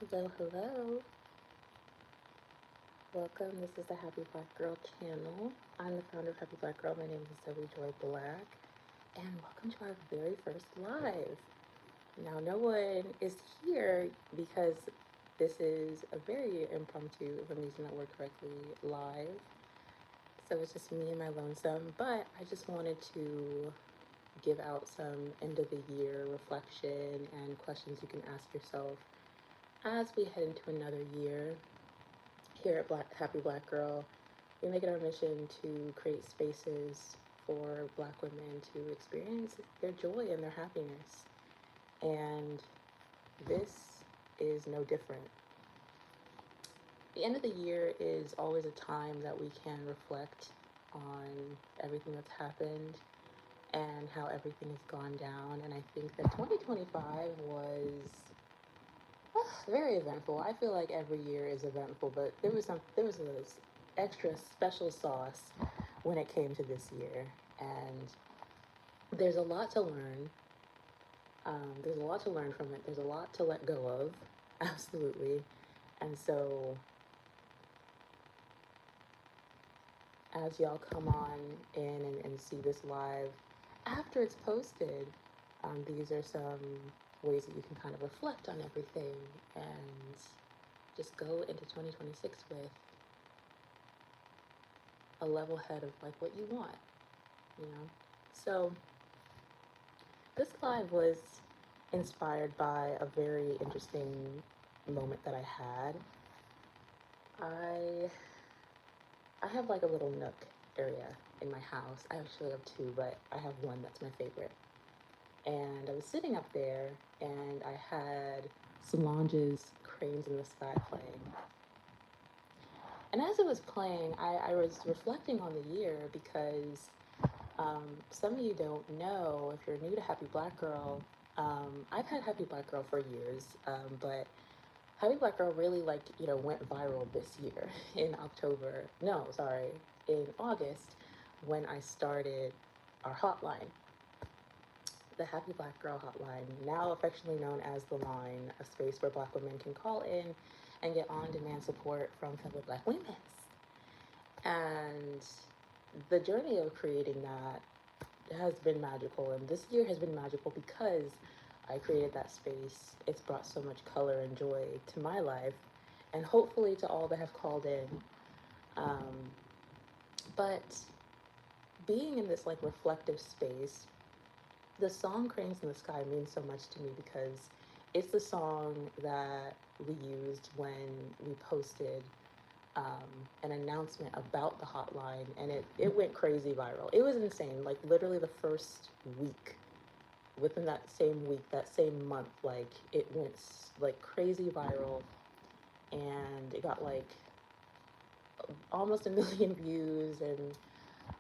Hello, hello. Welcome. This is the Happy Black Girl channel. I'm the founder of Happy Black Girl. My name is Zoe Joy Black. And welcome to our very first live. Now, no one is here because this is a very impromptu, if I'm using that word correctly, live. So it's just me and my lonesome. But I just wanted to give out some end of the year reflection and questions you can ask yourself as we head into another year. Here at Happy Black Girl, we make it our mission to create spaces for Black women to experience their joy and their happiness. And this is no different. The end of the year is always a time that we can reflect on everything that's happened and how everything has gone down. And I think that 2025 was very eventful. I feel like every year is eventful, but there was this extra special sauce when it came to this year, and there's a lot to learn. There's a lot to learn from it. There's a lot to let go of, absolutely. And so, as y'all come on in and see this live after it's posted, these are some ways that you can kind of reflect on everything and just go into 2026 with a level head of like what you want, you know? So this live was inspired by a very interesting moment that I had. I I have like a little nook area in my house. I actually have two, but I have one that's my favorite. And I was sitting up there and I had Solange's Cranes in the Sky playing. And as it was playing, I was reflecting on the year because some of you don't know, if you're new to Happy Black Girl, I've had Happy Black Girl for years, but Happy Black Girl really went viral this year in October. No, sorry, in August when I started our hotline, the Happy Black Girl hotline, now affectionately known as The Line, a space where Black women can call in and get on-demand support from fellow Black women. And the journey of creating that has been magical, and this year has been magical because I created that space. It's brought so much color and joy to my life, and hopefully to all that have called in. But being in this like reflective space, the song Cranes in the Sky means so much to me because it's the song that we used when we posted an announcement about the hotline, and it went crazy viral. It was insane. Like literally the first week, within that same week, that same month, like it went like crazy viral, and it got like almost a million views, and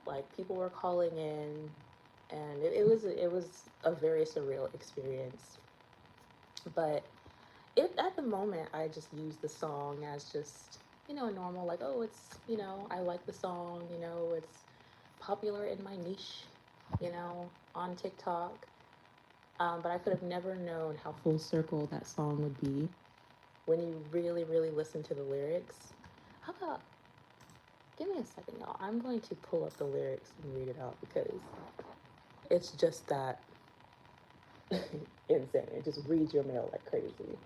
like people were calling in, and it was a very surreal experience. But it at the moment I just used the song as just a normal, like, oh, it's I like the song, it's popular in my niche, on TikTok. But I could have never known how full circle that song would be when you really, really listen to the lyrics. How about, give me a second, y'all. I'm going to pull up the lyrics and read it out because it's just that insane. It just reads your mail like crazy.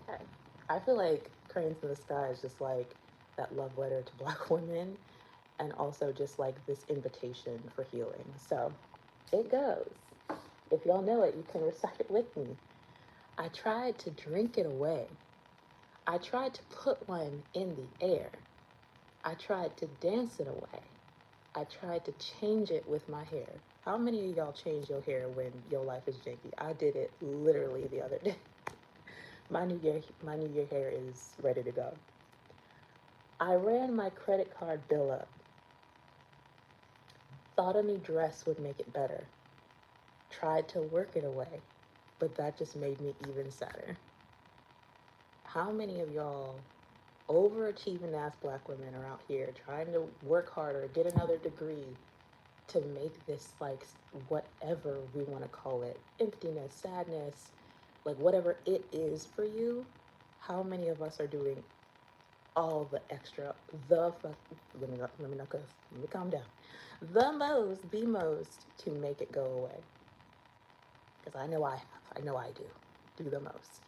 Okay. I feel like Cranes in the Sky is just like that love letter to Black women, and also just like this invitation for healing. So it goes. If y'all know it, you can recite it with me. I tried to drink it away. I tried to put one in the air. I tried to dance it away. I tried to change it with my hair. How many of y'all change your hair when your life is janky? I did it literally the other day. My new year hair is ready to go. I ran my credit card bill up. Thought a new dress would make it better. Tried to work it away, but that just made me even sadder. How many of y'all overachieving ass black women are out here trying to work harder, get another degree to make this like whatever we want to call it, emptiness, sadness, like whatever it is for you. How many of us are doing all the extra, the fuck? Let me not go. Let me calm down. The most to make it go away. Because I know I have. I know I do the most.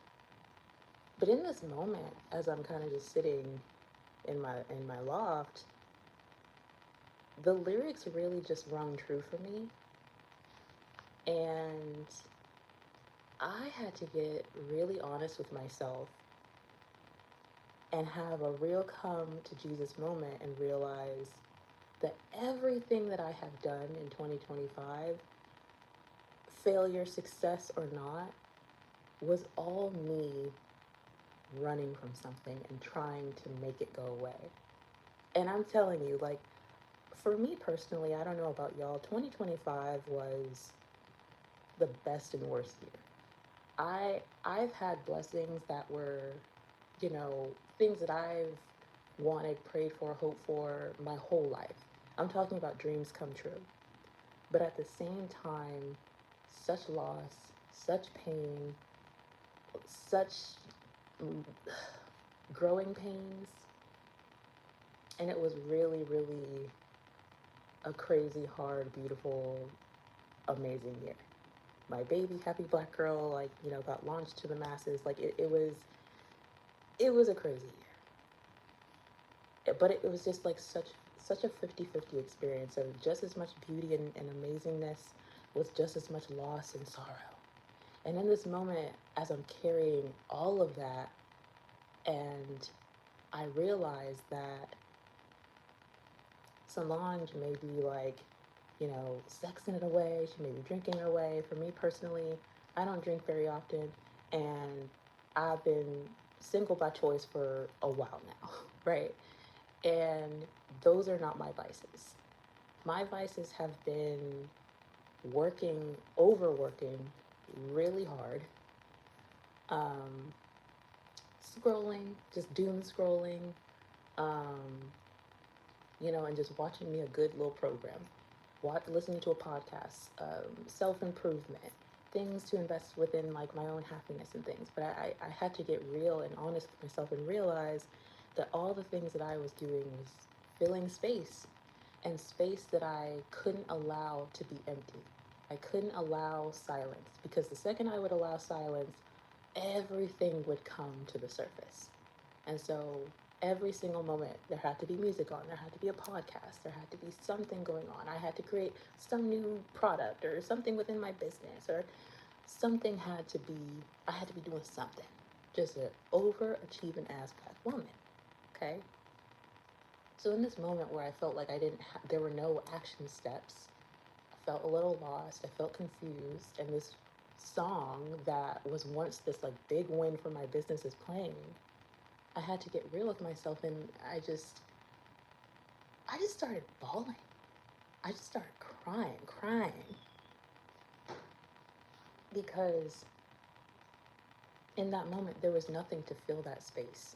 But in this moment, as I'm kind of just sitting in my loft, the lyrics really just rung true for me. And I had to get really honest with myself and have a real come to Jesus moment and realize that everything that I have done in 2025, failure, success or not, was all me running from something and trying to make it go away. And I'm telling you, like, for me personally, I don't know about y'all, 2025 was the best and worst year. I've had blessings that were, you know, things that I've wanted, prayed for, hoped for my whole life. I'm talking about dreams come true. But at the same time, such loss, such pain, such growing pains. And it was really, really a crazy, hard, beautiful, amazing year. My baby, Happy Black Girl, like, you know, got launched to the masses. Like it was a crazy year. But it was just like such a 50-50 experience of just as much beauty and amazingness with just as much loss and sorrow. And in this moment, as I'm carrying all of that, and I realized that Solange may be like, you know, sexing it away. She may be drinking it away. For me personally, I don't drink very often, and I've been single by choice for a while now, right? And those are not my vices. My vices have been working, overworking really hard, um, scrolling, just doom scrolling, um, you know, and just watching me a good little program, listening to a podcast, self improvement, things to invest within like my own happiness and things. But I had to get real and honest with myself and realize that all the things that I was doing was filling space, and space that I couldn't allow to be empty. I couldn't allow silence, because the second I would allow silence, everything would come to the surface. And so every single moment, there had to be music on, there had to be a podcast, there had to be something going on. I had to create some new product or something within my business, or something had to be, I had to be doing something. Just an overachieving ass black woman. Okay? So in this moment where I felt like there were no action steps, I felt a little lost, I felt confused, and this song that was once this like big win for my business is playing, I had to get real with myself, and I just started bawling. I just started crying, because in that moment there was nothing to fill that space.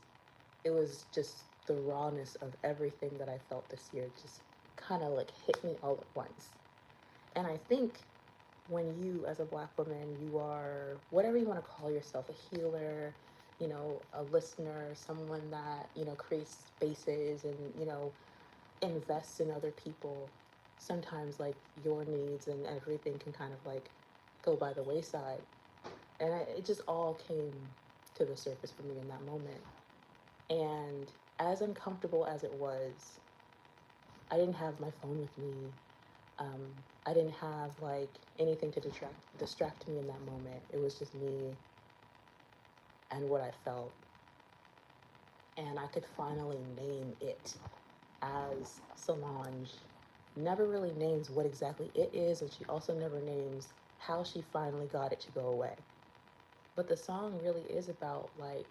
It was just the rawness of everything that I felt this year just kind of like hit me all at once. And I think when you, as a black woman, you are whatever you want to call yourself, a healer, you know, a listener, someone that, you know, creates spaces and, you know, invests in other people, sometimes like your needs and everything can kind of like go by the wayside. And it just all came to the surface for me in that moment. And as uncomfortable as it was, I didn't have my phone with me. Um, I didn't have like anything to distract me in that moment. It was just me and what I felt. And I could finally name it, as Solange never really names what exactly it is, and she also never names how she finally got it to go away. But the song really is about like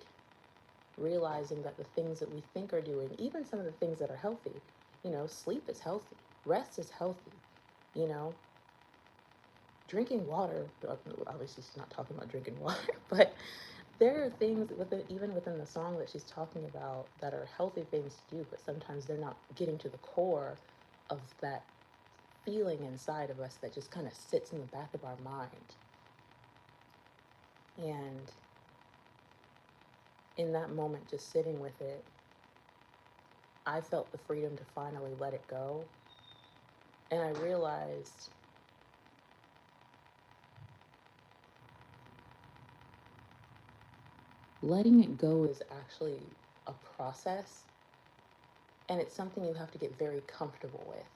realizing that the things that we think are doing, even some of the things that are healthy, you know, sleep is healthy, rest is healthy, you know, drinking water. Obviously, she's not talking about drinking water, but there are things within, even within the song that she's talking about, that are healthy things to do, but sometimes they're not getting to the core of that feeling inside of us that just kind of sits in the back of our mind. And in that moment, just sitting with it, I felt the freedom to finally let it go. And I realized letting it go is actually a process, and it's something you have to get very comfortable with.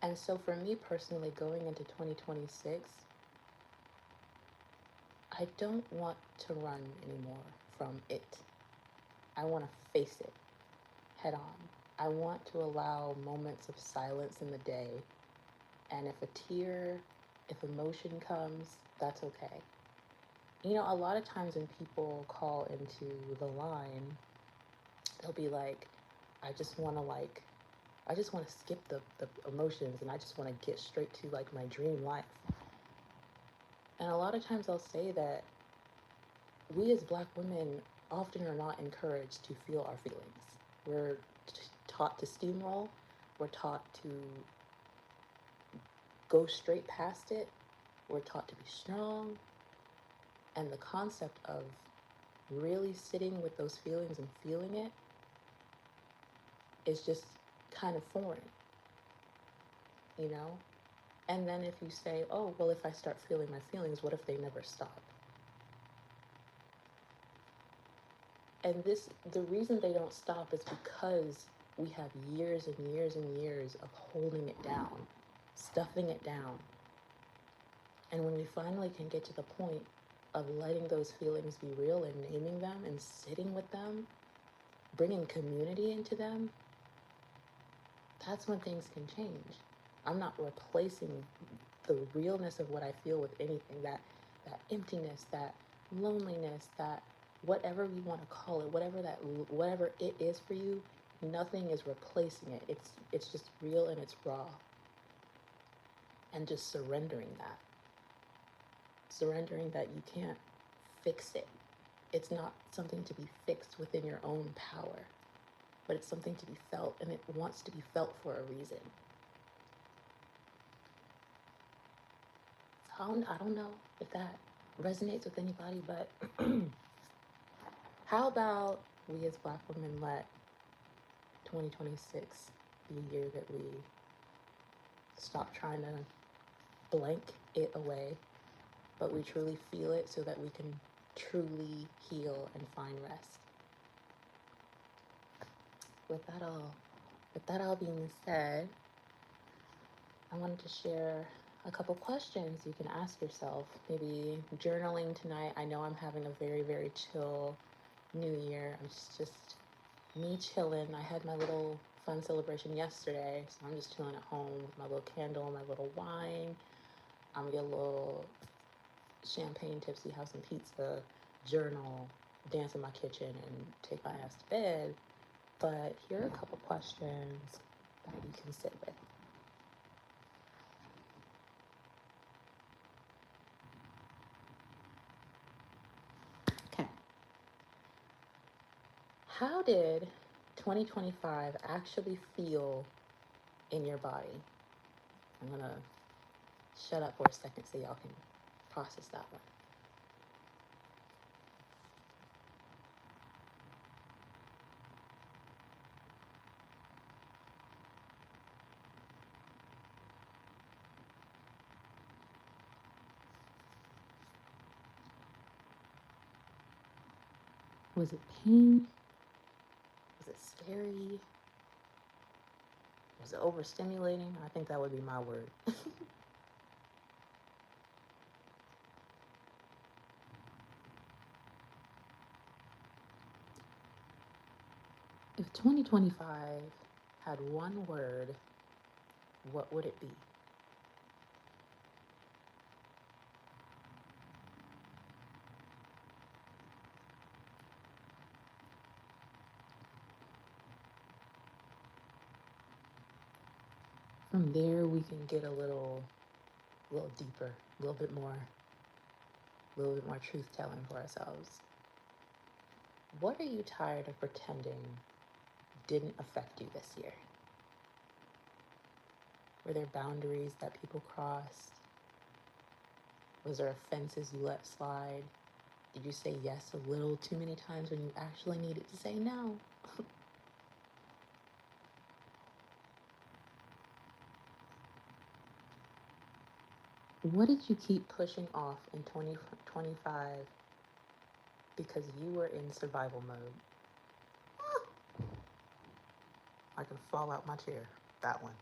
And so for me personally, going into 2026, I don't want to run anymore from it. I want to face it head on. I want to allow moments of silence in the day. And if a tear, if emotion comes, that's okay. You know, a lot of times when people call into the line, they'll be like, I just want to like, I just want to skip the emotions and I just want to get straight to like my dream life. And a lot of times I'll say that we as Black women often are not encouraged to feel our feelings. We're taught to steamroll, we're taught to go straight past it, we're taught to be strong. And the concept of really sitting with those feelings and feeling it is just kind of foreign, you know? And then if you say, oh, well, if I start feeling my feelings, what if they never stop? And the reason they don't stop is because we have years and years and years of holding it down, stuffing it down. And when we finally can get to the point of letting those feelings be real and naming them and sitting with them, bringing community into them, that's when things can change. I'm not replacing the realness of what I feel with anything, that emptiness, that loneliness, that whatever you want to call it, whatever it is for you, nothing is replacing it. It's just real and it's raw. And just surrendering that. Surrendering that you can't fix it. It's not something to be fixed within your own power, but it's something to be felt, and it wants to be felt for a reason. So I don't know if that resonates with anybody, but how about we as Black women let 2026 be a year that we stop trying to blank it away, but we truly feel it so that we can truly heal and find rest. With that all being said, I wanted to share a couple questions you can ask yourself. Maybe journaling tonight. I know I'm having a very, very chill new year. It's just me chilling. I had my little fun celebration yesterday, so I'm just chilling at home with my little candle, my little wine. I'm gonna get a little champagne tipsy, have some pizza, journal, dance in my kitchen, and take my ass to bed. But here are a couple questions that you can sit with. Okay. How did 2025 actually feel in your body? I'm gonna shut up for a second so y'all can process that one. Was it pain? Was it scary? Was it overstimulating? I think that would be my word. If 2025 had one word, what would it be? From there, we can get a little deeper, a little bit more a little bit more truth telling for ourselves. What are you tired of pretending didn't affect you this year? Were there boundaries that people crossed? Was there offenses you let slide? Did you say yes a little too many times when you actually needed to say no? What did you keep pushing off in 2025 because you were in survival mode? I can fall out my chair. That one.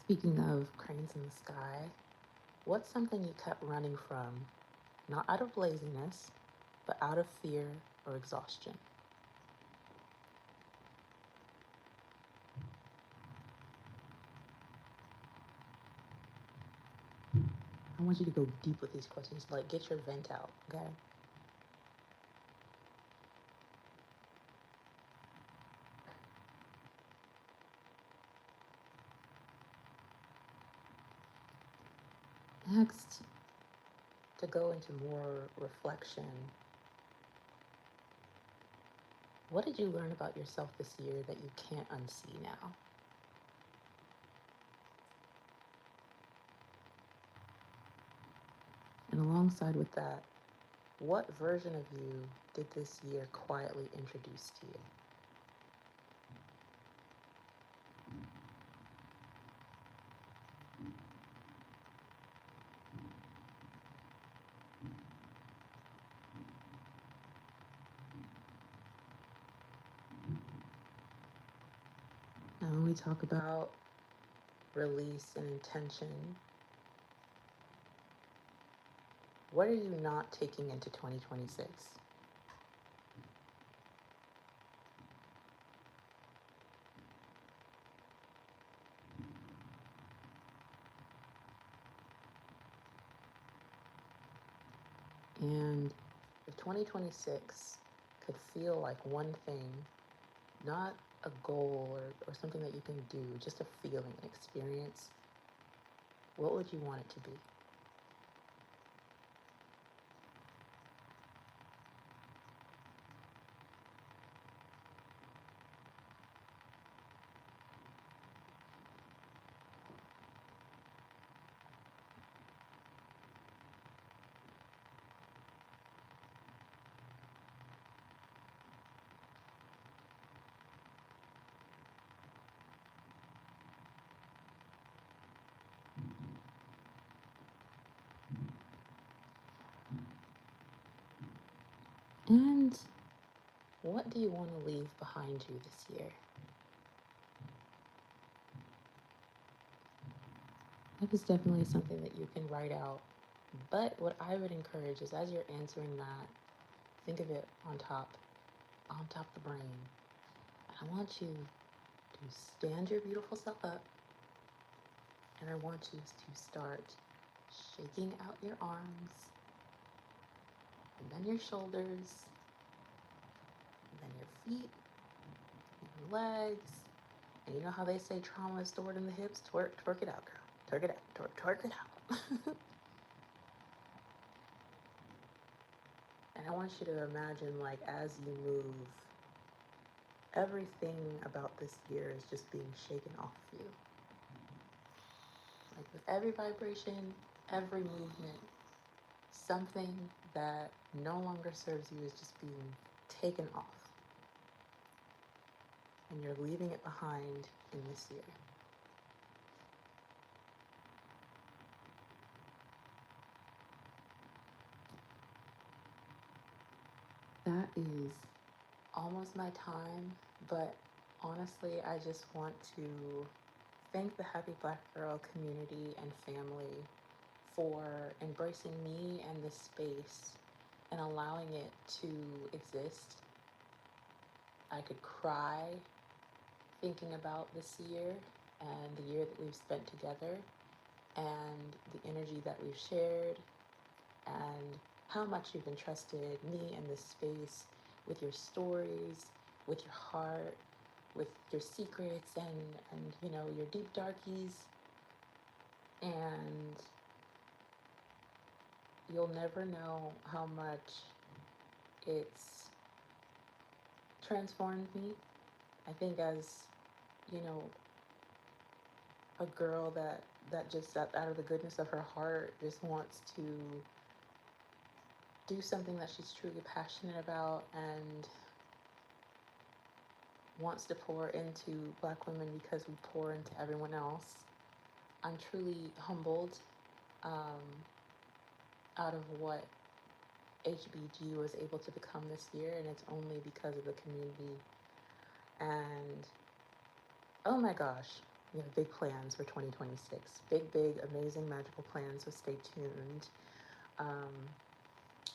Speaking of cranes in the sky, what's something you kept running from, not out of laziness, but out of fear or exhaustion? I want you to go deep with these questions, like get your vent out, okay? Next, to go into more reflection, what did you learn about yourself this year that you can't unsee now? And alongside with that, what version of you did this year quietly introduce to you? Now, when we talk about release and intention, what are you not taking into 2026? And if 2026 could feel like one thing, not a goal or something that you can do, just a feeling, an experience, what would you want it to be? And what do you want to leave behind you this year? That is definitely something that you can write out. But what I would encourage is as you're answering that, think of it on top of the brain. I want you to stand your beautiful self up, and I want you to start shaking out your arms, and then your shoulders, and then your feet, and your legs. And you know how they say trauma is stored in the hips? Twerk it out, girl. Twerk it out. Twerk it out. And I want you to imagine, like, as you move, everything about this year is just being shaken off of you. Like, with every vibration, every movement, something that no longer serves you is just being taken off. And you're leaving it behind in this year. That is almost my time, but honestly, I just want to thank the Happy Black Girl community and family for embracing me and this space and allowing it to exist. I could cry thinking about this year and the year that we've spent together and the energy that we've shared and how much you've entrusted me and this space with your stories, with your heart, with your secrets and you know, your deep darkies. And you'll never know how much it's transformed me. I think as, you know, a girl that just out of the goodness of her heart just wants to do something that she's truly passionate about and wants to pour into Black women because we pour into everyone else. I'm truly humbled um, out of what HBG was able to become this year, and it's only because of the community. And oh my gosh, we have big plans for 2026. Big, big, amazing, magical plans, so stay tuned. Um,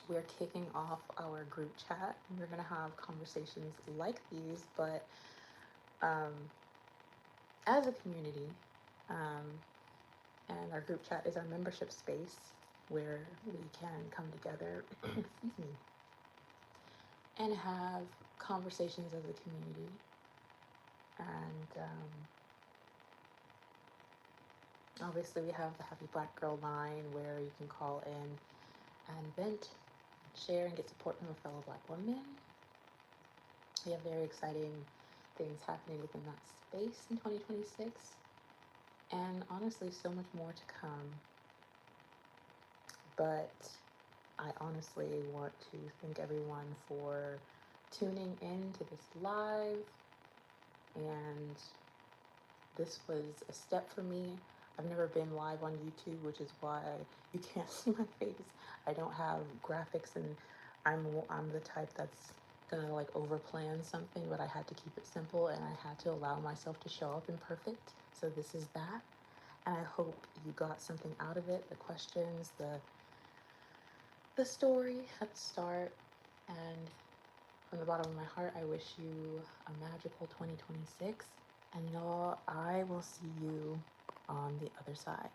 we're kicking off our group chat. We're going to have conversations like these, but um, as a community. Um, and our group chat is our membership space where we can come together, excuse me, and have conversations as a community. And obviously, we have the Happy Black Girl line where you can call in and vent, share, and get support from a fellow Black woman. We have very exciting things happening within that space in 2026, and honestly, so much more to come. But I honestly want to thank everyone for tuning in to this live. And this was a step for me. I've never been live on YouTube, which is why you can't see my face. I don't have graphics, and I'm the type that's gonna like overplan something, but I had to keep it simple and I had to allow myself to show up imperfect. So this is that. And I hope you got something out of it, the questions, the story at the start. And from the bottom of my heart, I wish you a magical 2026. And y'all, I will see you on the other side.